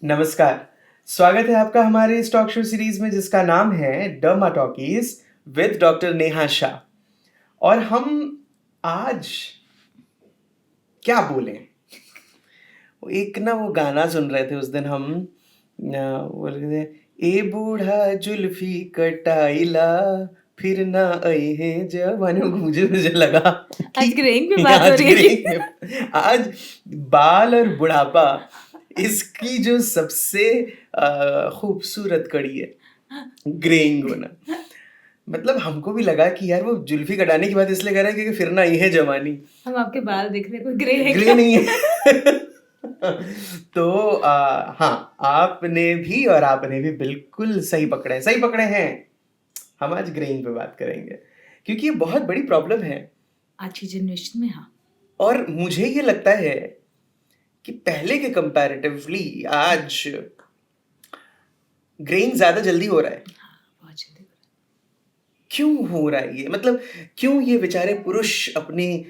नमस्कार। स्वागत है आपका हमारे इस टॉक शो सीरीज में जिसका नाम है derma talkies with doctor Neha Shah. और हम आज क्या बोलें, एक ना वो गाना सुन रहे थे उस दिन हम, बोल रहे थे ए बूढ़ा जुल्फी कटाइला फिर ना आई है जवानी। मुझे लगा आज कि ग्रेइंग पे बात हो आज रही है ग्रेइंग में आज बाल और बुढ़ापा इसकी जो सबसे खूबसूरत कड़ी है, ग्रेइंग होना। मतलब हमको भी लगा कि यार वो जुल्फी कटाने की बात इसलिए कर रहा है क्योंकि फिर ना आई है जवानी। हम आपके बाल देख रहे कोई ग्रे है ग्रे क्या? नहीं है। तो हाँ, आपने भी और आपने भी बिल्कुल सही पकड़े हैं। हम आज ग्रेइंग पे बात करेंगे क्योंकि ये बहुत बड़ी प्रॉब्लम है। आज की जनरेशन में हाँ और मुझे ये लगता है कि पहले के कंपैरेटिवली आज ग्रेइंग ज्यादा जल्दी हो रहा है। बहुत जल्दी। क्यों हो रहा है ये? मतलब क्यों ये बेचारे पुरुष अपनी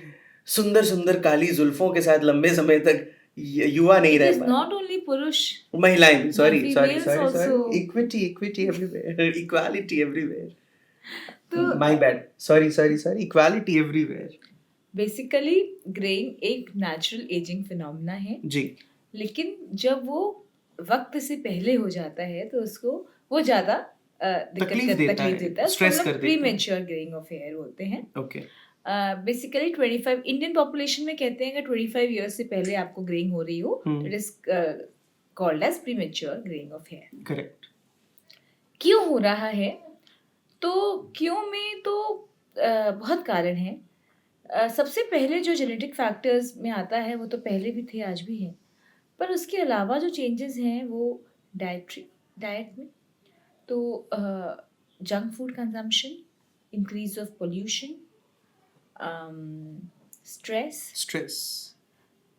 सुंदर सुंदर काली जुल्फों के साथ लंबे समय तक युवा नहीं इट रह इज पा रहे? नॉट ओनली पुरुष, महिलाएं भी, sorry sorry females sorry also. Sorry, equity everywhere, equality everywhere, तो my bad, sorry sorry sorry, equality everywhere. Basically greying एक नेचुरल एजिंग फिनोमेना है, जी, लेकिन जब वो वक्त से पहले हो जाता है तो उसको वो ज्यादा तकलीफ देता है, उसको स्ट्रेस हम कर लोग देता है। प्रीमेच्योर ग्रेइंग ऑफ हेयर बोलते हैं। ओके, बेसिकली 25 इंडियन पॉपुलेशन में कहते हैं कि 25 ईयर्स से पहले आपको ग्रेइंग हो रही हो, it is called as premature greying of hair. Correct. क्यों हो रहा है? तो क्यों में तो बहुत कारण है। सबसे पहले जो जेनेटिक फैक्टर्स में आता है वो तो पहले भी थे, आज भी है, पर उसके अलावा जो चेंजेस हैं वो डाइट में, तो junk food consumption, increase of pollution, stress,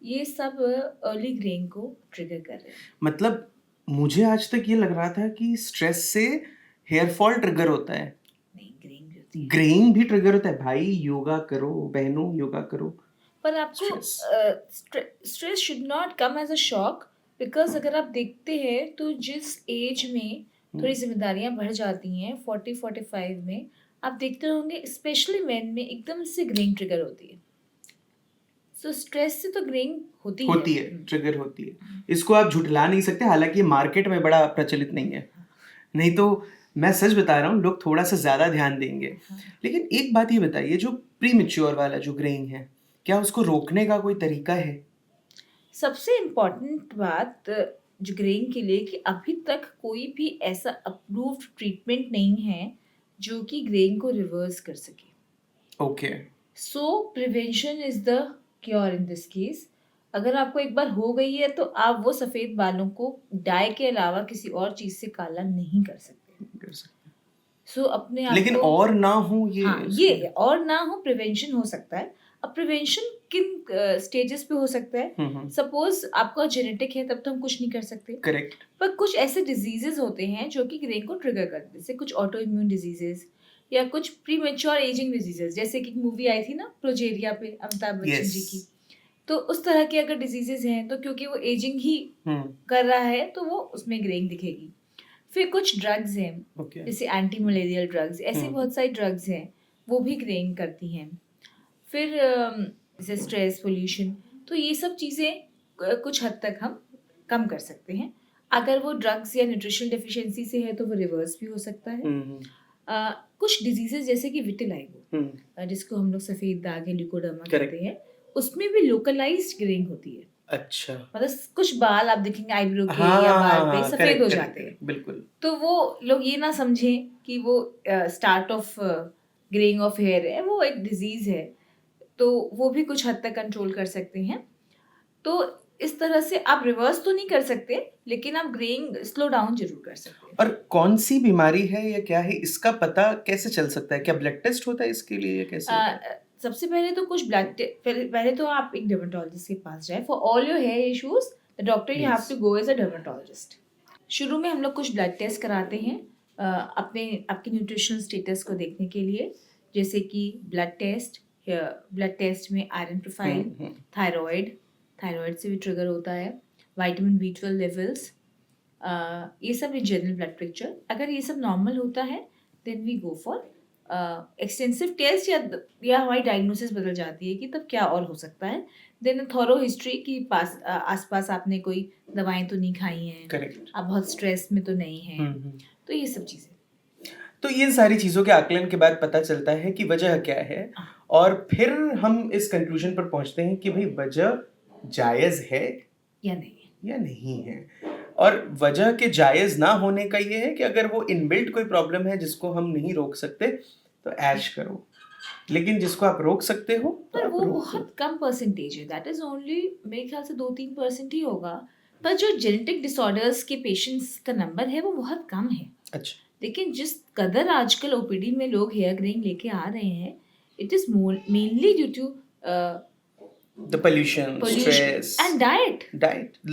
ये सब अर्ली ग्रेइंग को ट्रिगर कर रहे हैं। मतलब मुझे आज तक ये लग रहा था कि स्ट्रेस से हेयर फॉल ट्रिगर होता है। नहीं, ग्रेइंग भी होती है। ग्रेइंग भी ट्रिगर होता है भाई, योगा करो बहनों, योगा करो। पर आपको stress should not come as a shock, because अगर आप देखते हैं तो जिस एज में थोड़ी जिम्मेदारियां बढ़ जाती हैं 40-45 में, आप देखते होंगे स्पेशली मेन में एकदम से ग्रेइंग ट्रिगर होती है। सो स्ट्रेस से तो ग्रेइंग होती है, ट्रिगर होती है। इसको आप झुठला नहीं सकते, हालांकि मार्केट में बड़ा प्रचलित नहीं है। नहीं तो मैं सच बता रहा हूँ, लोग थोड़ा सा ज्यादा ध्यान देंगे। लेकिन एक बात ये बताइए, जो प्रीमेच्योर वाला जो ग्रेइंग है, क्या उसको रोकने का कोई तरीका है? सबसे इम्पोर्टेंट बात जो ग्रेइंग के लिए कि अभी तक कोई भी ऐसा अप्रूव्ड ट्रीटमेंट नहीं है जो कि ग्रेइंग को रिवर्स कर सके। Okay, so prevention is the cure in this case. अगर आपको एक बार हो गई है तो आप वो सफ़ेद बालों को डाई के अलावा किसी और चीज़ से काला नहीं कर सकते। सो अपने आप लेकिन को और ना हो ये हाँ, ये और ना हो, प्रिवेंशन हो सकता है। अब प्रिवेंशन किन स्टेजेस पे हो सकता है? सपोज आपका जेनेटिक है तब तो हम कुछ नहीं कर सकते, करेक्ट। पर कुछ ऐसे डिजीजेस होते हैं जो कि ग्रेइंग को ट्रिगर करते हैं, जैसे कुछ ऑटो इम्यून डिजीजेस या कुछ प्रीमेच्योर एजिंग डिजीजेस, जैसे कि मूवी आई थी ना प्रोजेरिया पे, अमिताभ बच्चन जी की। तो उस तरह के अगर डिजीजेस हैं तो क्योंकि वो एजिंग ही कर रहा है तो वो उसमें ग्रेइंग दिखेगी। फिर कुछ ड्रग्स हैं, जैसे एंटी मलेरियल ड्रग्स, ऐसी बहुत सारी ड्रग्स हैं, वो भी ग्रेइंग करती हैं। फिर जैसे स्ट्रेस, पोल्यूशन, तो ये सब चीज़ें कुछ हद तक हम कम कर सकते हैं। अगर वो ड्रग्स या न्यूट्रिशनल डेफिशिएंसी से है तो वो रिवर्स भी हो सकता है। कुछ डिजीजेस जैसे कि विटिलाइगो, जिसको हम लोग सफ़ेद दाग है ल्यूकोडर्मा कहते हैं, उसमें भी लोकलाइज्ड ग्रेइंग होती है। अच्छा, मतलब कुछ बाल आप देखेंगे आईब्रो के या बाल पे सफ़ेद हो जाते हैं, बिल्कुल। तो वो लोग ये ना समझें कि वो start of greying of hair है, वो एक डिजीज़ है, तो वो भी कुछ हद तक कंट्रोल कर सकते हैं। तो इस तरह से आप रिवर्स तो नहीं कर सकते, लेकिन आप ग्रेइंग स्लो डाउन जरूर कर सकते हैं। और कौन सी बीमारी है या क्या है, इसका पता कैसे चल सकता है? क्या ब्लड टेस्ट होता है इसके लिए या कैसे होता है? सबसे पहले तो कुछ पहले तो आप एक डर्मेटोलॉजिस्ट के पास जाए for all your hair issues. The doctor you have to go as a dermatologist. शुरू में हम लोग कुछ ब्लड टेस्ट कराते हैं आपके न्यूट्रिशनल स्टेटस को देखने के लिए, जैसे कि ब्लड टेस्ट में आयरन प्रोफाइल, थायराइड से भी ट्रिगर होता है, विटामिन B12 लेवल्स, ये सब इन जनरल ब्लड पिक्चर। अगर ये सब नॉर्मल होता है then we go for extensive test, या हमारी डायग्नोसिस बदल जाती है कि तब क्या और हो सकता है। देन थॉरो हिस्ट्री की आसपास आपने कोई दवाएं तो नहीं खाई हैं, करेक्ट। आप बहुत स्ट्रेस में तो नहीं हैं, तो ये सब चीज़ें। तो ये सारी चीज़ों के आकलन के बाद पता चलता है कि वजह क्या है, और फिर हम इस कंक्लूजन पर पहुंचते हैं कि भाई वजह जायज़ है या नहीं है। और वजह के जायज़ ना होने का ये है कि अगर वो इनबिल्ट कोई प्रॉब्लम है जिसको हम नहीं रोक सकते तो ऐश करो, लेकिन जिसको आप रोक सकते हो तो पर आप वो रोक बहुत कम परसेंटेज है, दैट इज ओनली मेरे ख्याल से 2-3% ही होगा। पर जो जेनेटिक डिसऑर्डर्स के पेशेंट्स का नंबर है वो बहुत कम है। अच्छा, लेकिन जिस कदर आजकल ओपीडी में लोग हेयर ग्रेइंग लेके आ रहे हैं, it is mainly due to the pollution, stress, and diet,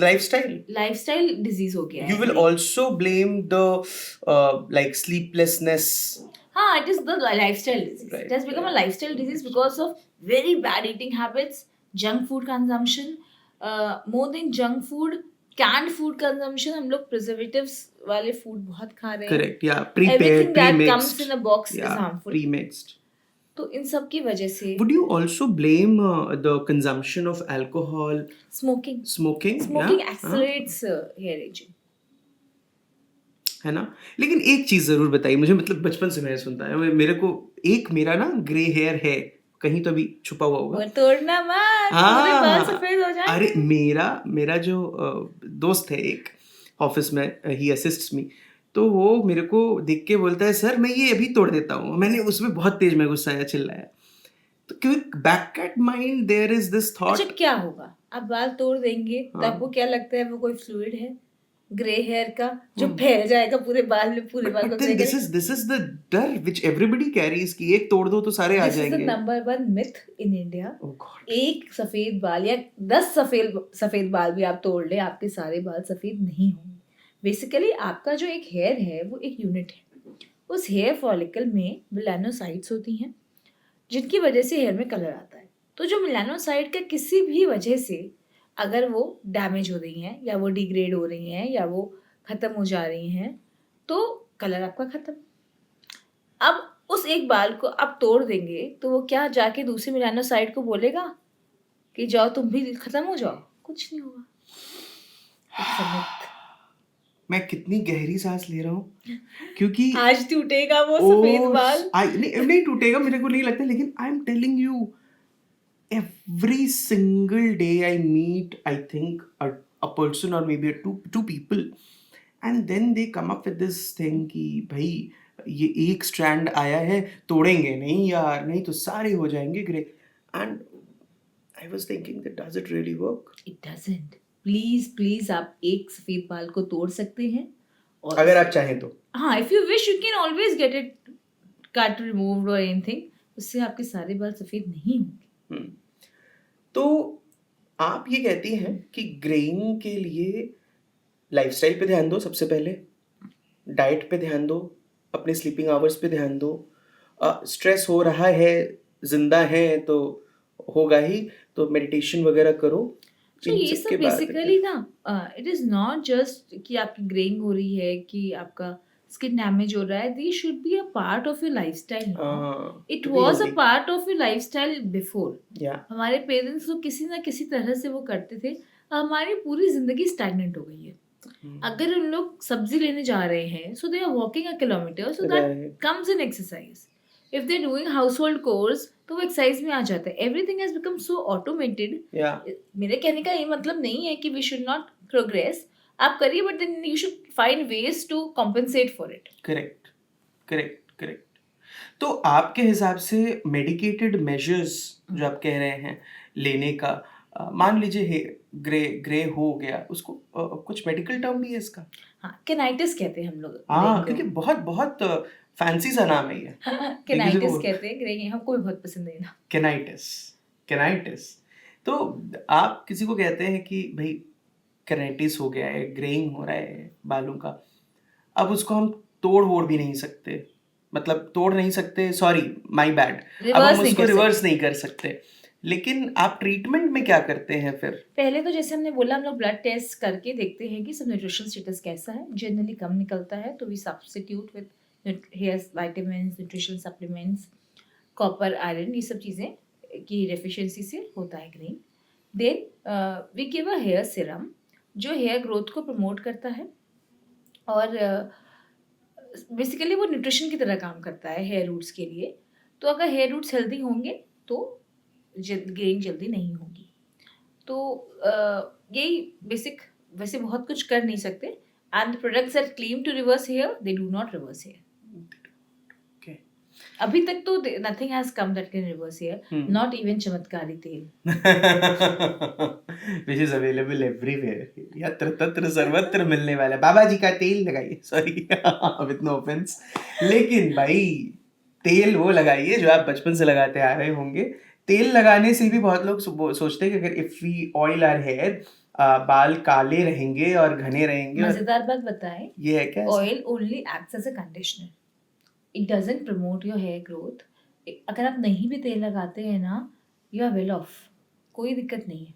lifestyle disease हो गया you है will ये। also blame the like sleeplessness. हाँ, it is the lifestyle disease. Right, It has become a right. lifestyle disease because of very bad eating habits, junk food consumption, more than junk food, canned food consumption. हम लोग preservatives वाले food बहुत खा रहे हैं। Correct, yeah, prepared, Everything that pre-mixed, comes in a box is yeah, harmful. pre-mixed. तो इन सब की वजह से Would you also blame the consumption of alcohol, smoking yeah? accelerates hair aging. है ना? लेकिन एक चीज जरूर बताइए मुझे, मतलब बचपन से मैं सुनता है, मेरे को एक मेरा ना ग्रे हेयर है, कहीं तो अभी छुपा हुआ होगा। वो तोड़ना मत, पूरे बाल सफेद हो जाएंगे। अरे मेरा जो दोस्त है एक ऑफिस में, ही असिस्ट्स मी, तो वो मेरे को देख के बोलता है सर मैं ये अभी तोड़ देता हूँ। मैंने उसमें बहुत तेज में गुस्सा आया, चिल्लाया। तो क्योंकि back at mind there is this thought, अच्छा क्या होगा, आप बाल तोड़ देंगे तो आपको क्या लगता है वो कोई फ्लूइड है ग्रे हेयर का जो फैल जाएगा पूरे बाल में, पूरे बाल को then this is the डर which everybody carries कि एक तोड़ दो तो सारे आ जाएंगे। This is the number one myth in India. Oh God. एक सफेद बाल या 10 सफेद बाल भी आप तोड़ ले, आपके सारे बाल सफेद नहीं होंगे। बेसिकली आपका जो एक हेयर है वो एक यूनिट है। उस हेयर फॉलिकल में मेलानोसाइट्स होती हैं जिनकी वजह से हेयर में कलर आता है। तो जो मेलानोसाइट का किसी भी वजह से अगर वो डैमेज हो रही हैं या वो डिग्रेड हो रही हैं या वो ख़त्म हो जा रही हैं तो कलर आपका ख़त्म। अब उस एक बाल को आप तोड़ देंगे तो वो क्या जाके दूसरे मेलानोसाइट को बोलेगा कि जाओ तुम भी ख़त्म हो जाओ? कुछ नहीं होगा। मैं कितनी गहरी सांस ले रहा हूँ क्योंकि आज टूटेगा वो सफेद बाल। नहीं टूटेगा मेरे को नहीं लगता, लेकिन I am telling you every single day I meet, I think a person or maybe two people, and then they come up with this thing कि भाई ये एक स्ट्रैंड आया है, तोड़ेंगे नहीं यार, नहीं तो सारे हो जाएंगे grey. and I was thinking that does it really work? It doesn't. Please आप एक सफेद बाल को तोड़ सकते हैं और अगर आप चाहें तो। हाँ, if you wish you can always get it cut, removed or anything. उससे आपके सारे बाल सफेद नहीं होंगे। तो आप ये कहती हैं कि ग्रेइंग के लिए लाइफस्टाइल पे ध्यान दो, सबसे पहले डाइट पे ध्यान दो, अपने स्लीपिंग आवर्स पे ध्यान दो, स्ट्रेस हो रहा है, जिंदा है तो होगा ही, तो मेडिटेशन वगैरह करो। तो ये सब बेसिकली ना इट इज नॉट जस्ट कि आपकी ग्रेइंग हो रही है कि आपका स्किन डैमेज हो रहा है, they should be a part of your lifestyle. It was a part of your lifestyle before. हमारे पेरेंट्स तो किसी ना किसी तरह से वो करते थे, हमारी पूरी जिंदगी स्टैग्नेंट हो गई है। अगर उन लोग सब्जी लेने जा रहे हैं so they are walking a kilometre, so that comes in exercise. If they doing household chores तो वो एक्सरसाइज में आ जाता है। Everything has become so automated. मेरे कहने का ये मतलब नहीं है कि वी शुड नॉट प्रोग्रेस, आप करिए, but then you should find ways to compensate for it. Correct. तो आपके हिसाब से मेडिकेटेड मेजर्स जो आप कह रहे हैं लेने का, मान लीजिए ग्रे हो गया, उसको कुछ मेडिकल टर्म भी है इसका? हाँ, केनाइटिस कहते हैं हम लोग। हाँ, क्योंकि बहुत फैंसी सा नाम है ये। केनाइटिस कहते हैं, ग्रे हमको भी बहुत पसंद है ना। केनाइटिस। तो आप किसी को कहते हैं कि भाई केनाइटिस हो गया है, ग्रेइंग हो रहा है बालों का, अब उसको हम तोड़ भी नहीं सकते, मतलब तोड़ नहीं सकते, सॉरी माय बैड, अब हम उसको रिवर्स नहीं कर सकते, लेकिन आप ट्रीटमेंट में क्या करते हैं फिर? पहले तो जैसे हमने बोला हम लोग ब्लड टेस्ट करके देखते हैं कि सब न्यूट्रिशनल स्टेटस कैसा है। जनरली कम निकलता है तो we substitute with hair vitamin, nutritional supplements, copper, iron, ये सब चीज़ें की डेफिशिएंसी से होता है greying. Then we give a hair serum जो हेयर ग्रोथ को प्रमोट करता है और बेसिकली वो न्यूट्रिशन की तरह काम करता है हेयर रूट्स के लिए। तो अगर हेयर रूट्स हेल्दी होंगे तो ग्रेइंग जल्दी नहीं होगी। तो यही बेसिक, वैसे बहुत कुछ कर नहीं सकते। And products that claim to reverse hair they do not reverse hair. Okay. अभी तक तो nothing has come that can reverse hair, not even चमत्कारी तेल Which is available everywhere. यत्र तत्र सर्वत्र मिलने वाला है। बाबा जी का तेल लगाइए, सॉरी विद नो ऑफेंस, लेकिन भाई तेल वो लगाइए जो आप बचपन से लगाते आ रहे होंगे। तेल लगाने से भी बहुत लोग सोचते हैं कि अगर if we oil our hair, बाल काले रहेंगे और घने रहेंगे। मजेदार बात बताएं, ये है क्या? Oil only acts as a conditioner, it doesn't promote your hair growth. अगर आप नहीं भी तेल लगाते हैं ना, यू आर वेल ऑफ, कोई दिक्कत नहीं है।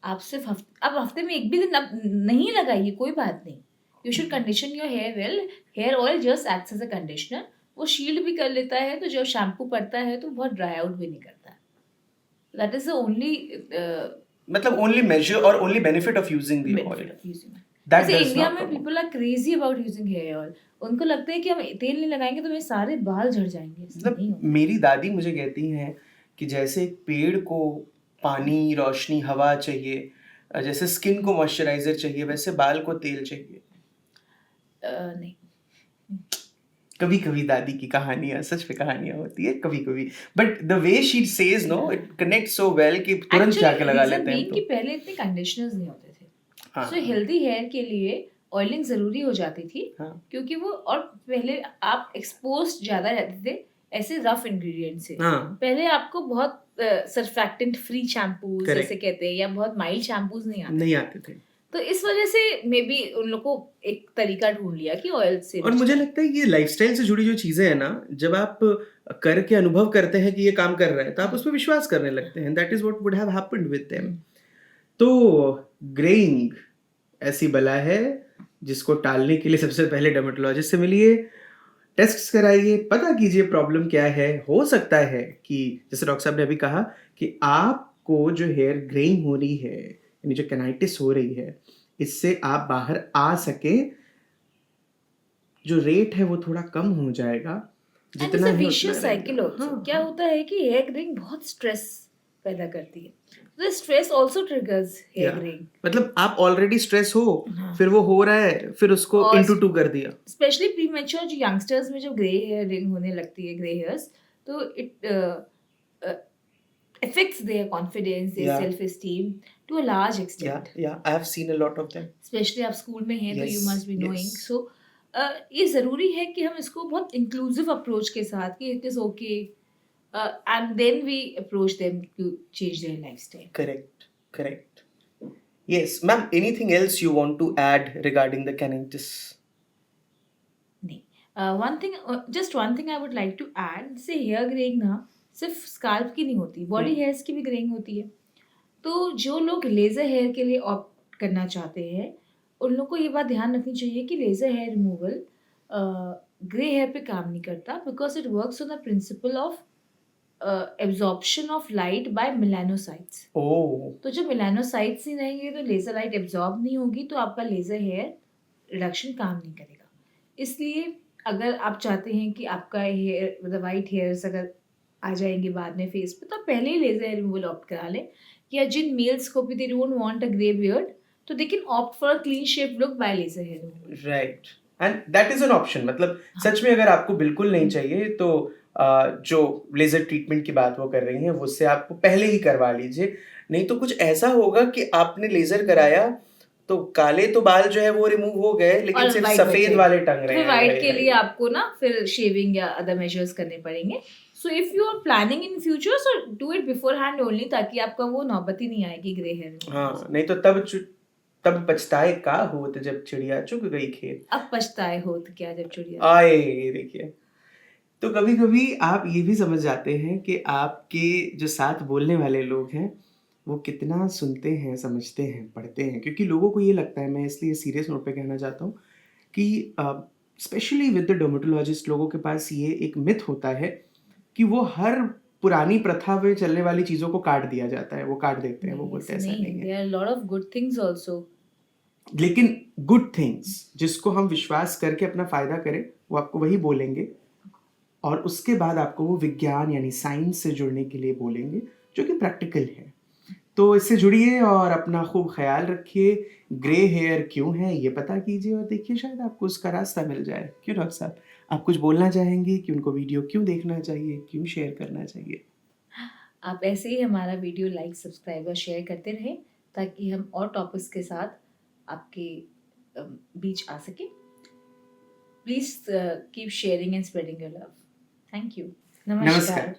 आप सिर्फ अब हफ्ते में एक भी दिन आप नहीं लगाइए, कोई बात नहीं। You should condition your hair well. Hair oil just acts as a conditioner, वो शील्ड भी कर लेता है, तो जब शैम्पू पड़ता है तो बहुत ड्राई आउट भी नहीं करता है। दैट इज द ओनली मतलब ओनली मेजर और only benefit of using the oil. जैसे इंडिया में people are crazy about using hair oil. उनको लगता है कि हम तेल नहीं लगाएंगे तो मेरे सारे बाल झड़ जाएंगे। मतलब मेरी दादी मुझे कहती हैं कि जैसे एक पेड़ को पानी, रोशनी, हवा चाहिए, जैसे स्किन को मॉइस्चराइजर चाहिए, वैसे बाल को तेल चाहिए। नहीं, कभी कभी दादी की कहानियां, सच में कहानियां होती है कभी कभी, but the way she says no, it connect so well कि तुरंत जाके लगा लेते हैं। तो पहले इतने कंडीशनर्स नहीं होते थे, सो हेल्दी हेयर के लिए ऑयलिंग जरूरी हो जाती थी। क्योंकि वो, और पहले आप एक्सपोज ज्यादा रहते थे ऐसे रफ इंग्रेडिएंट से। पहले आपको बहुत सरफेक्टेंट फ्री शैम्पूज जैसे कहते हैं, या बहुत माइल्ड शैम्पूज नहीं आते थे। तो इस वजह से मे बी उन लोग को एक तरीका ढूंढ लिया कि ऑयल से। और मुझे लगता है ये लाइफस्टाइल से जुड़ी जो चीजें हैं ना, जब आप करके अनुभव करते हैं कि ये काम कर रहा है, तो आप उस पर विश्वास करने लगते हैं। That is what would have happened with them. तो ग्रेइंग ऐसी बला है जिसको टालने के लिए सबसे पहले डर्मेटोलॉजिस्ट से मिलिए, टेस्ट कराइए, पता कीजिए प्रॉब्लम क्या है। हो सकता है कि जैसे डॉक्टर साहब ने अभी कहा कि आपको जो हेयर ग्रेइंग हो रही है, यानी जो केनाइटिस हो रही है, इससे आप बाहर आ सके, जो रेट है वो थोड़ा कम हो जाएगा। जितना विशियस साइकिल क्या होता है कि हेयर ग्रेइंग बहुत स्ट्रेस पैदा करती है। The stress also triggers hair graying. मतलब आप ऑलरेडी स्ट्रेस हो, फिर वो हो रहा है, फिर उसको into 2 कर दिया। स्पेशली प्रीमेच्योर जो यंगस्टर्स में जो ग्रे हेयर रिंग होने लगती है, ग्रे हेयर्स, तो it affects their confidence, their self-esteem to a large extent. Yeah, I have seen a lot of them. Especially आप स्कूल में हैं तो you must be knowing. So ये ज़रूरी है कि हम इसको बहुत इंक्लूसिव अप्रोच के साथ कि it is okay. And then we approach them to change their lifestyle. Correct. Yes, ma'am. Anything else you want to add regarding the caninitis? नहीं. Just one thing I would like to add. जैसे hair graying ना सिर्फ scalp की नहीं होती, body hairs की भी greying होती है। तो जो लोग लेजर हेयर के लिए ऑप्ट करना चाहते हैं, उन लोग को ये बात ध्यान रखनी चाहिए कि laser hair removal grey hair पे काम नहीं करता, because it works on the principle of absorption of light by melanocytes. तो जब मेलानोसाइट्स नहीं रहेंगे तो लेजर लाइट एब्जॉर्ब नहीं होगी, तो आपका लेजर हेयर रिडक्शन काम नहीं करेगा। इसलिए अगर आप चाहते हैं कि आपका हेयर, मतलब वाइट हेयर्स अगर आ जाएंगे बाद में फेस पे, तो पहले ही लेजर हेयर रिमूवल ऑप्ट करा लें। या जिन मेल्स को भी they don't want a grey beard, तो they can opt for a clean shave look by laser hair removal. Right, and that is an option. मतलब सच में अगर आपको बिल्कुल नहीं चाहिए तो जो लेजर ट्रीटमेंट की बात वो कर रही हैं, उससे आप पहले ही करवा लीजिए। नहीं तो कुछ ऐसा होगा कि आपने लेजर कराया तो काले तो बाल जो है वो रिमूव हो गए, लेकिन सिर्फ सफेद वाले टंग रहे हैं। वाइट के लिए आपको ना फिर शेविंग या अदर मेजर्स करने पड़ेंगे। So if you are planning in future, so do it beforehand only, ताकि आपका वो नौबत ही नहीं आएगी ग्रे हेयर। हाँ, नहीं तो तब पछताए का होत जब चिड़िया चुग गई खेत। अब पछताए होत क्या जब चिड़िया आए, देखिए। तो कभी-कभी आप ये भी समझ जाते हैं कि आपके जो साथ बोलने वाले लोग हैं, वो कितना सुनते हैं, समझते हैं, पढ़ते हैं। क्योंकि लोगों को ये लगता है, मैं इसलिए सीरियस नोट पे कहना चाहता हूँ कि स्पेशली विद द डर्मेटोलॉजिस्ट, लोगों के पास ये एक मिथ होता है कि वो हर पुरानी प्रथा में चलने वाली चीज़ों को काट दिया जाता है, वो काट देते हैं, वो नहीं, बोलते ऐसे हैं ऐसा नहीं नहीं है। है। There are lot of good things also. लेकिन गुड थिंग्स जिसको हम विश्वास करके अपना फ़ायदा करें, वो आपको वही बोलेंगे और उसके बाद आपको वो विज्ञान यानी साइंस से जुड़ने के लिए बोलेंगे, जो कि प्रैक्टिकल है। तो इससे जुड़िए और अपना खूब ख़्याल रखिए। ग्रे हेयर क्यों है, ये पता कीजिए और देखिए शायद आपको उसका रास्ता मिल जाए। क्यों डॉक्टर साहब? आप कुछ बोलना चाहेंगे कि उनको वीडियो क्यों देखना चाहिए, क्यों शेयर करना चाहिए? आप ऐसे ही हमारा वीडियो लाइक, सब्सक्राइब और शेयर करते रहें ताकि हम और टॉपिक्स के साथ आपके बीच आ सकें। Please keep sharing and spreading your love. Thank you. नमस्कार। नमस्कार।